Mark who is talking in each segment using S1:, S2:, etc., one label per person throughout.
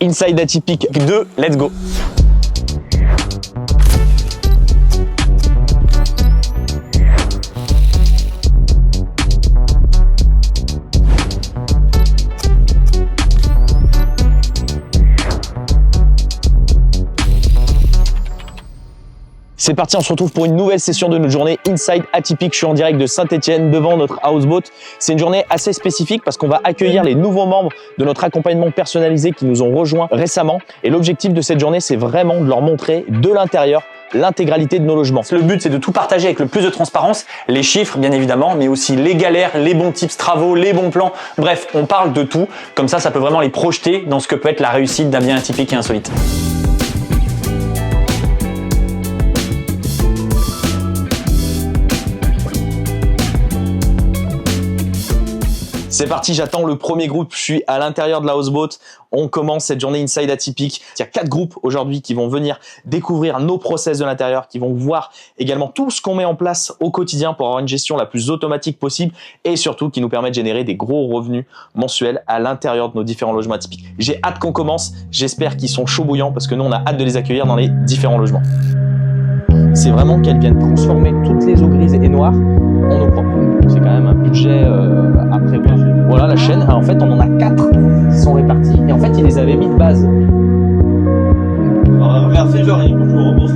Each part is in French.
S1: Inside Atypique 2, let's go. C'est parti, on se retrouve pour une nouvelle session de notre journée Inside Atypique. Je suis en direct de Saint-Etienne devant notre houseboat. C'est une journée assez spécifique parce qu'on va accueillir les nouveaux membres de notre accompagnement personnalisé qui nous ont rejoints récemment. Et l'objectif de cette journée, c'est vraiment de leur montrer de l'intérieur l'intégralité de nos logements.
S2: Le but, c'est de tout partager avec le plus de transparence, les chiffres bien évidemment, mais aussi les galères, les bons tips travaux, les bons plans. Bref, on parle de tout. Comme ça peut vraiment les projeter dans ce que peut être la réussite d'un bien atypique et insolite.
S1: C'est parti, j'attends le premier groupe. Je suis à l'intérieur de la houseboat. On commence cette journée Inside Atypique. Il y a 4 groupes aujourd'hui qui vont venir découvrir nos process de l'intérieur, qui vont voir également tout ce qu'on met en place au quotidien pour avoir une gestion la plus automatique possible et surtout qui nous permet de générer des gros revenus mensuels à l'intérieur de nos différents logements atypiques. J'ai hâte qu'on commence. J'espère qu'ils sont chauds bouillants parce que nous, on a hâte de les accueillir dans les différents logements. C'est vraiment qu'elles viennent transformer toutes les eaux grises et noires en eau propre. C'est quand même un budget à prévoir. Voilà la chaîne. En fait, on en a 4 qui sont répartis et en fait, ils les avaient mis de base.
S3: Merci, genre, il faut rembourser.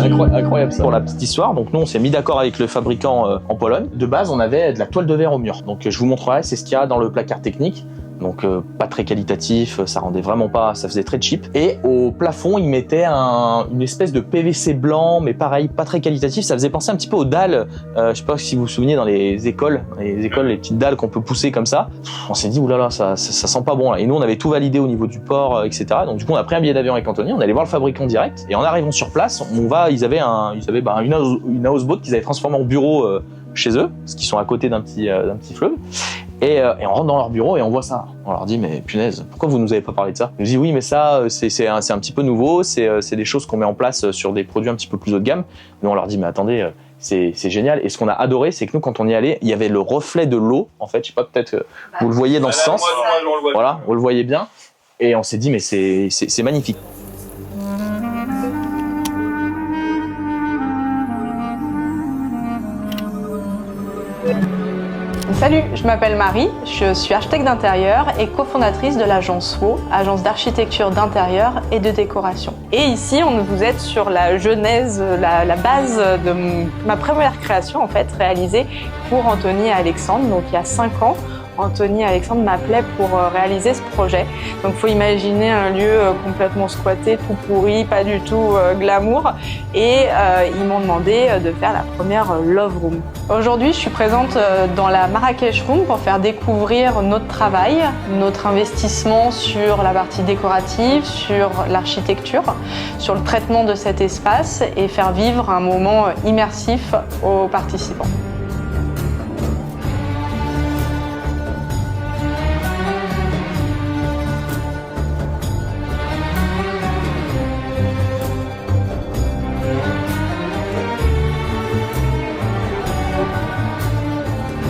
S1: C'est incroyable ça. Pour la petite histoire, donc nous, on s'est mis d'accord avec le fabricant en Pologne. De base, on avait de la toile de verre au mur. Donc, je vous montrerai, c'est ce qu'il y a dans le placard technique. Donc pas très qualitatif, ça rendait vraiment pas, ça faisait très cheap. Et au plafond, ils mettaient une espèce de PVC blanc, mais pareil, pas très qualitatif. Ça faisait penser un petit peu aux dalles. Je sais pas si vous vous souvenez dans les écoles, les petites dalles qu'on peut pousser comme ça. On s'est dit oulala, ça sent pas bon là. Et nous, on avait tout validé au niveau du port, etc. Donc du coup, on a pris un billet d'avion avec Anthony, on allait voir le fabricant direct. Et en arrivant sur place, ils avaient une houseboat qu'ils avaient transformée en bureau chez eux, parce qu'ils sont à côté d'un petit fleuve. Et on rentre dans leur bureau et on voit ça. On leur dit mais punaise, pourquoi vous nous avez pas parlé de ça? Ils nous disent oui mais ça c'est un petit peu nouveau, c'est des choses qu'on met en place sur des produits un petit peu plus haut de gamme. Nous on leur dit mais attendez, c'est génial. Et ce qu'on a adoré, c'est que nous quand on y allait, il y avait le reflet de l'eau. En fait, je sais pas, peut-être que vous le voyez dans ce sens. Voilà, on le voyait bien. Et on s'est dit mais c'est magnifique.
S4: Salut, je m'appelle Marie, je suis architecte d'intérieur et cofondatrice de l'agence WO, agence d'architecture d'intérieur et de décoration. Et ici, vous êtes sur la genèse, la base de ma première création en fait, réalisée pour Anthony et Alexandre, donc il y a 5 ans. Anthony et Alexandre m'appelaient pour réaliser ce projet. Donc il faut imaginer un lieu complètement squatté, tout pourri, pas du tout glamour. Et ils m'ont demandé de faire la première Love Room. Aujourd'hui, je suis présente dans la Marrakech Room pour faire découvrir notre travail, notre investissement sur la partie décorative, sur l'architecture, sur le traitement de cet espace et faire vivre un moment immersif aux participants.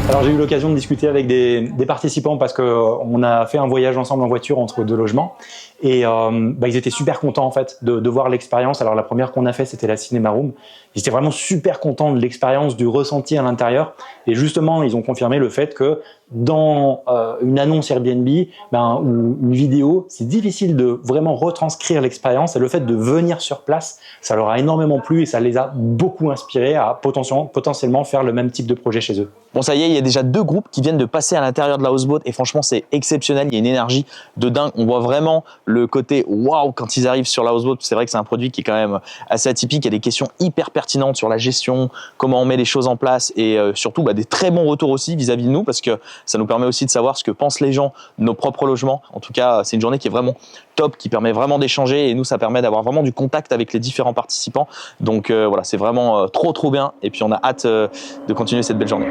S5: Alors j'ai eu l'occasion de discuter avec des participants parce qu'on a fait un voyage ensemble en voiture entre 2 logements et ils étaient super contents en fait de voir l'expérience. Alors la première qu'on a fait c'était la Cinéma Room. Ils étaient vraiment super contents de l'expérience, du ressenti à l'intérieur et justement ils ont confirmé le fait que dans une annonce Airbnb ou une vidéo, c'est difficile de vraiment retranscrire l'expérience et le fait de venir sur place, ça leur a énormément plu et ça les a beaucoup inspirés à potentiellement faire le même type de projet chez eux.
S1: Bon ça y est, il y a déjà 2 groupes qui viennent de passer à l'intérieur de la houseboat et franchement c'est exceptionnel, il y a une énergie de dingue, on voit vraiment le côté waouh quand ils arrivent sur la houseboat. C'est vrai que c'est un produit qui est quand même assez atypique, il y a des questions hyper pertinentes sur la gestion, comment on met les choses en place et surtout des très bons retours aussi vis-à-vis de nous parce que ça nous permet aussi de savoir ce que pensent les gens de nos propres logements. En tout cas, c'est une journée qui est vraiment top, qui permet vraiment d'échanger et nous, ça permet d'avoir vraiment du contact avec les différents participants. Donc voilà, c'est vraiment trop bien et puis on a hâte de continuer cette belle journée.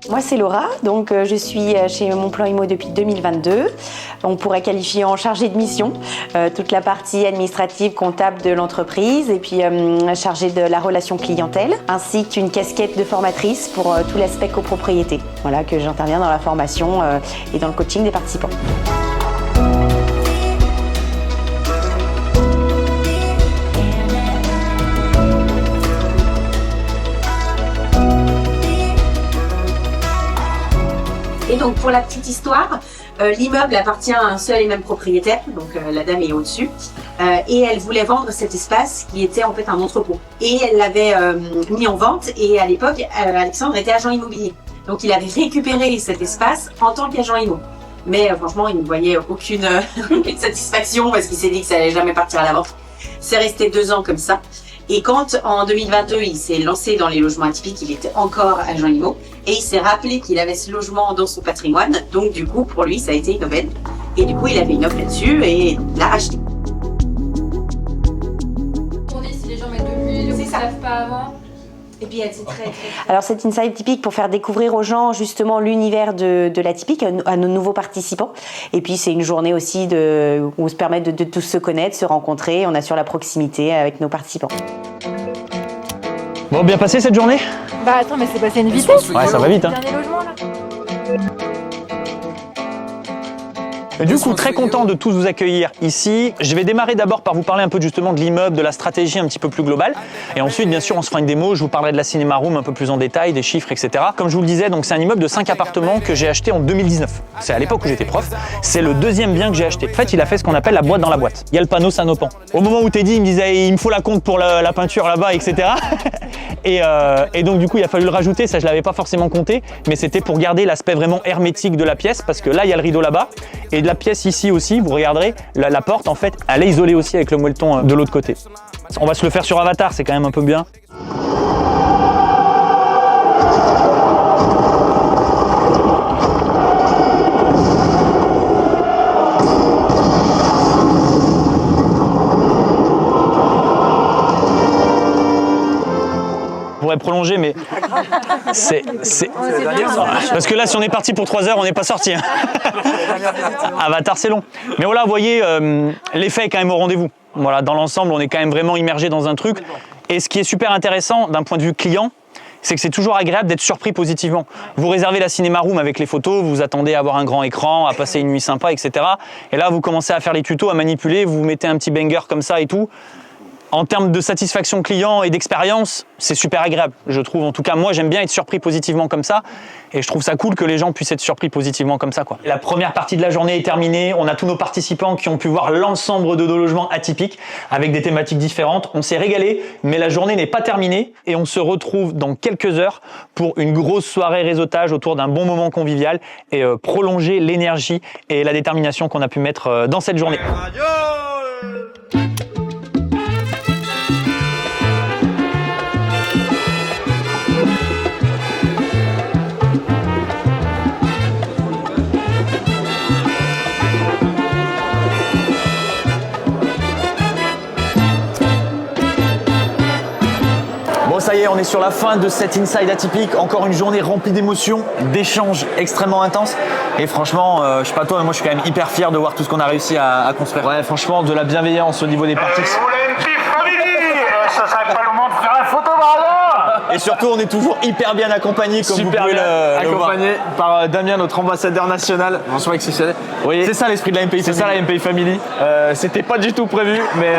S6: Moi, c'est Laura, donc je suis chez Mon Plan Immo depuis 2022. On pourrait qualifier en chargé de mission toute la partie administrative, comptable de l'entreprise et puis chargée de la relation clientèle, ainsi qu'une casquette de formatrice pour tout l'aspect copropriété. Voilà, que j'interviens dans la formation et dans le coaching des participants.
S7: Et donc pour la petite histoire, l'immeuble appartient à un seul et même propriétaire, donc la dame est au-dessus, et elle voulait vendre cet espace qui était en fait un entrepôt. Et elle l'avait mis en vente et à l'époque, Alexandre était agent immobilier. Donc il avait récupéré cet espace en tant qu'agent immo. Mais franchement, il ne voyait aucune satisfaction parce qu'il s'est dit que ça allait jamais partir à la vente. C'est resté 2 ans comme ça. Et quand, en 2022, il s'est lancé dans les logements atypiques, il était encore agent immo. Et il s'est rappelé qu'il avait ce logement dans son patrimoine. Donc, du coup, pour lui, ça a été une aubaine. Et du coup, il avait une offre là-dessus et l'a racheté.
S8: Si les gens mettent de l'huile, ou ne savent pas avant.
S7: Et puis, elle, c'est très...
S6: Alors, cet Inside Typique pour faire découvrir aux gens justement l'univers de l'atypique, à nos nouveaux participants. Et puis, c'est une journée aussi où on se permet de tous se connaître, se rencontrer. On assure la proximité avec nos participants.
S2: Bon, bien passé cette journée?
S8: Bah attends, mais c'est passé une vitesse.
S2: Ouais, ça va vite, hein.
S8: Dernier logement là.
S2: Et du coup, très content de tous vous accueillir ici. Je vais démarrer d'abord par vous parler un peu justement de l'immeuble, de la stratégie un petit peu plus globale. Et ensuite, bien sûr, on se fera une démo. Je vous parlerai de la Cinéma Room un peu plus en détail, des chiffres, etc. Comme je vous le disais, donc c'est un immeuble de 5 appartements que j'ai acheté en 2019. C'est à l'époque où j'étais prof. C'est le 2e bien que j'ai acheté. En fait, il a fait ce qu'on appelle la boîte dans la boîte. Il y a le panneau Sanopan. Au moment où Teddy il me disait, il me faut la compte pour la peinture là-bas, etc. Et donc, du coup, il a fallu le rajouter. Ça, je l'avais pas forcément compté. Mais c'était pour garder l'aspect vraiment hermétique de la pièce. Parce que là, il y a le rideau là-bas. Et de la pièce ici aussi, vous regarderez, la porte, en fait, elle est isolée aussi avec le moëlleton de l'autre côté. On va se le faire sur Avatar, c'est quand même un peu bien. On pourrait prolonger, mais c'est... Parce que là, si on est parti pour 3 heures, on n'est pas sorti. Hein. Avatar, c'est long. Mais voilà, vous voyez, l'effet est quand même au rendez-vous. Voilà, dans l'ensemble, on est quand même vraiment immergé dans un truc. Et ce qui est super intéressant d'un point de vue client, c'est que c'est toujours agréable d'être surpris positivement. Vous réservez la Cinéma Room avec les photos, vous attendez à avoir un grand écran, à passer une nuit sympa, etc. Et là, vous commencez à faire les tutos, à manipuler, vous mettez un petit banger comme ça et tout. En termes de satisfaction client et d'expérience, c'est super agréable, je trouve. En tout cas, moi, j'aime bien être surpris positivement comme ça. Et je trouve ça cool que les gens puissent être surpris positivement comme ça, quoi. La première partie de la journée est terminée. On a tous nos participants qui ont pu voir l'ensemble de nos logements atypiques avec des thématiques différentes. On s'est régalé, mais la journée n'est pas terminée. Et on se retrouve dans quelques heures pour une grosse soirée réseautage autour d'un bon moment convivial et prolonger l'énergie et la détermination qu'on a pu mettre dans cette journée. Bon, ça y est, on est sur la fin de cet Inside Atypique. Encore une journée remplie d'émotions, d'échanges extrêmement intenses. Et franchement, je sais pas toi, mais moi je suis quand même hyper fier de voir tout ce qu'on a réussi à construire. Ouais, franchement, de la bienveillance au niveau des parties.
S9: Vous voulez une petite famille? Ça serait pas le moment de faire la photo, pardon?
S2: Et surtout, on est toujours hyper bien accompagné, comme
S1: Super
S2: vous pouvez
S1: bien
S2: le voir.
S1: accompagné par Damien, notre ambassadeur national. Franchement exceptionnel. Oui, c'est ça l'esprit de la MPI. C'est ça la MPI Family. C'était pas du tout prévu, mais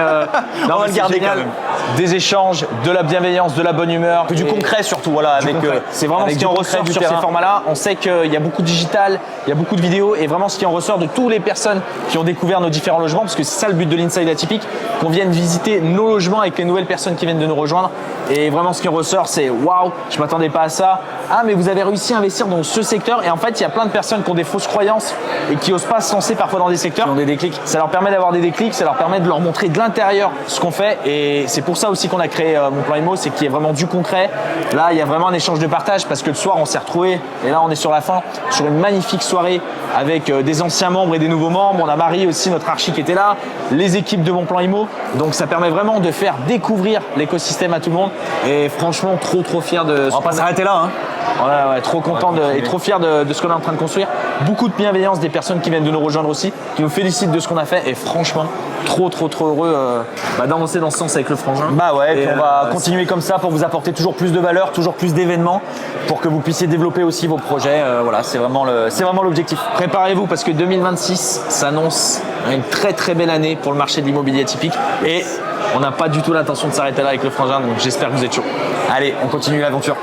S1: non,
S2: on va le garder
S1: génial.
S2: quand même.
S1: Des échanges, de la bienveillance, de la bonne humeur,
S2: Du concret surtout, voilà. Avec,
S1: c'est vraiment ce qui en ressort sur ces formats-là. On sait qu'il y a beaucoup de digital, il y a beaucoup de vidéos, et vraiment ce qui en ressort de toutes les personnes qui ont découvert nos différents logements, parce que c'est ça le but de l'Inside Atypique, qu'on vienne visiter nos logements avec les nouvelles personnes qui viennent de nous rejoindre. Et vraiment ce qui en ressort, c'est waouh, je m'attendais pas à ça. Ah, mais vous avez réussi à investir dans ce secteur. Et en fait, il y a plein de personnes qui ont des fausses croyances et qui osent pas se lancer parfois dans des secteurs, qui ont des déclics. Ça leur permet d'avoir des déclics, ça leur permet de leur montrer de l'intérieur ce qu'on fait. Et c'est pour ça aussi qu'on a créé Mon Plan Immo, c'est qu'il y ait vraiment du concret. Là, il y a vraiment un échange de partage parce que le soir, on s'est retrouvés. Et là, on est sur la fin, sur une magnifique soirée avec des anciens membres et des nouveaux membres. On a Marie aussi, notre archi qui était là, les équipes de Mon Plan Immo. Donc, ça permet vraiment de faire découvrir l'écosystème à tout le monde. Et franchement, trop fiers de...
S2: On va pas s'arrêter là, hein.
S1: Ouais, trop content et trop fier de ce qu'on est en train de construire. Beaucoup de bienveillance des personnes qui viennent de nous rejoindre aussi, qui nous félicitent de ce qu'on a fait et franchement, trop heureux d'avancer dans ce sens avec le frangin.
S2: Bah ouais, et puis on va
S1: continuer
S2: continuer comme ça pour vous apporter toujours plus de valeur, toujours plus d'événements, pour que vous puissiez développer aussi vos projets. Voilà, c'est vraiment l'objectif.
S1: Préparez-vous parce que 2026 s'annonce une très belle année pour le marché de l'immobilier atypique et on n'a pas du tout l'intention de s'arrêter là avec le frangin, donc j'espère que vous êtes chaud.
S2: Allez, on continue l'aventure.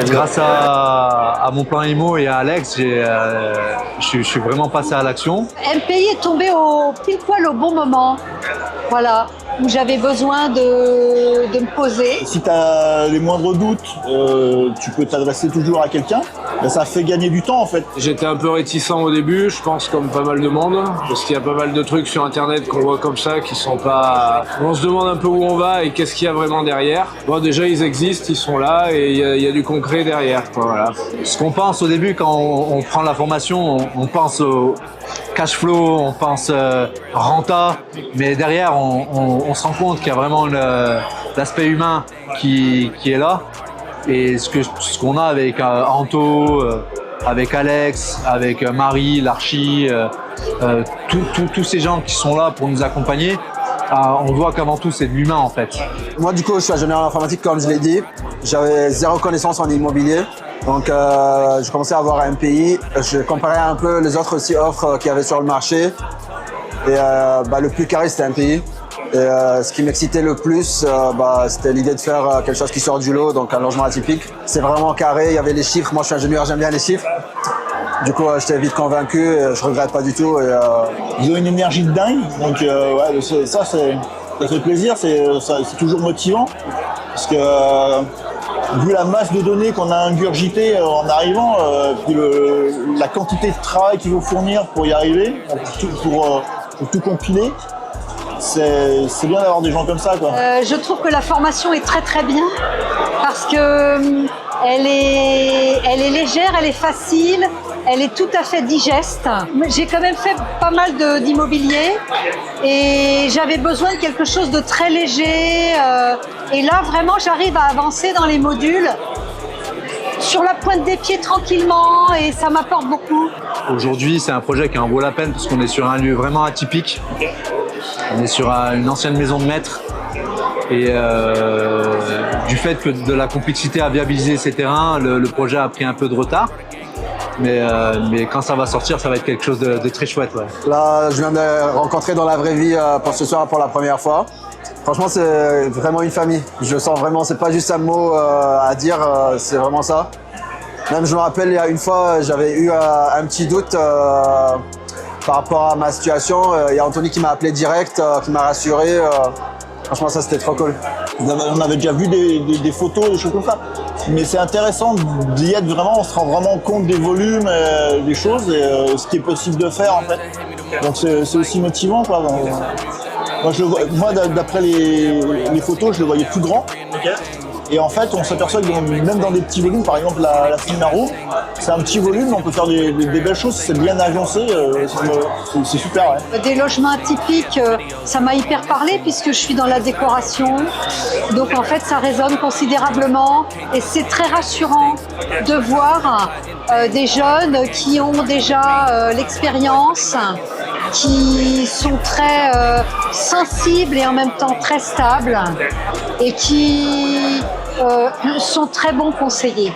S10: Grâce à mon plan IMO et à Alex, je suis vraiment passé à l'action.
S11: MPI est tombé pile poil au bon moment. Voilà, où j'avais besoin de me poser.
S12: Si tu as les moindres doutes, tu peux t'adresser toujours à quelqu'un. Ben, ça fait gagner du temps en fait.
S3: J'étais un peu réticent au début, je pense comme pas mal de monde, parce qu'il y a pas mal de trucs sur internet qu'on voit comme ça qui sont pas... On se demande un peu où on va et qu'est-ce qu'il y a vraiment derrière. Bon déjà ils existent, ils sont là et il y a du concret derrière, quoi, voilà.
S10: Ce qu'on pense au début quand on prend la formation, on pense au cash flow, on pense renta, mais derrière on se rend compte qu'il y a vraiment l'aspect humain qui est là. Et ce qu'on a avec Anto, avec Alex, avec Marie, l'Archi, tous ces gens qui sont là pour nous accompagner, on voit qu'avant tout c'est de l'humain en fait.
S13: Moi du coup je suis ingénieur en informatique comme je l'ai dit, j'avais zéro connaissance en immobilier. Donc je commençais à avoir un MPI, je comparais un peu les autres aussi offres qu'il y avait sur le marché et le plus carré c'était MPI. Et ce qui m'excitait le plus, c'était l'idée de faire quelque chose qui sort du lot, donc un logement atypique. C'est vraiment carré, il y avait les chiffres, moi je suis ingénieur, j'aime bien les chiffres. Du coup j'étais vite convaincu, et je regrette pas du tout.
S12: Ils ont une énergie de dingue, donc ça fait plaisir, c'est toujours motivant. Parce que vu la masse de données qu'on a ingurgitées en arrivant, puis la quantité de travail qu'il faut fournir pour y arriver, pour tout compiler, c'est bien d'avoir des gens comme ça, quoi.
S11: Je trouve que la formation est très bien parce que elle est légère, elle est facile, elle est tout à fait digeste. J'ai quand même fait pas mal d'immobilier et j'avais besoin de quelque chose de très léger. Et là, vraiment, j'arrive à avancer dans les modules sur la pointe des pieds tranquillement et ça m'apporte beaucoup.
S10: Aujourd'hui, c'est un projet qui en vaut la peine parce qu'on est sur un lieu vraiment atypique. On est sur une ancienne maison de maître et du fait que de la complexité à viabiliser ces terrains, le projet a pris un peu de retard. Mais quand ça va sortir, ça va être quelque chose de très chouette. Ouais.
S13: Là, je viens de rencontrer dans la vraie vie pour ce soir pour la première fois. Franchement, c'est vraiment une famille. Je sens vraiment, c'est pas juste un mot à dire, c'est vraiment ça. Même je me rappelle, il y a une fois, j'avais eu un petit doute par rapport à ma situation. Il y a Anthony qui m'a appelé direct, qui m'a rassuré. Franchement, ça, c'était trop cool.
S12: On avait déjà vu des photos, des choses comme ça. Mais c'est intéressant d'y être vraiment, on se rend vraiment compte des volumes, des choses et ce qui est possible de faire en fait. Donc c'est aussi motivant, quoi. Moi, d'après les photos, je le voyais plus grand. Et en fait, on s'aperçoit que même dans des petits volumes, par exemple la Finaro, c'est un petit volume, on peut faire des belles choses, c'est bien agencé, c'est super. Ouais.
S11: Des logements atypiques, ça m'a hyper parlé puisque je suis dans la décoration. Donc en fait, ça résonne considérablement et c'est très rassurant de voir des jeunes qui ont déjà l'expérience, qui sont très sensibles et en même temps très stables et qui sont très bons conseillers.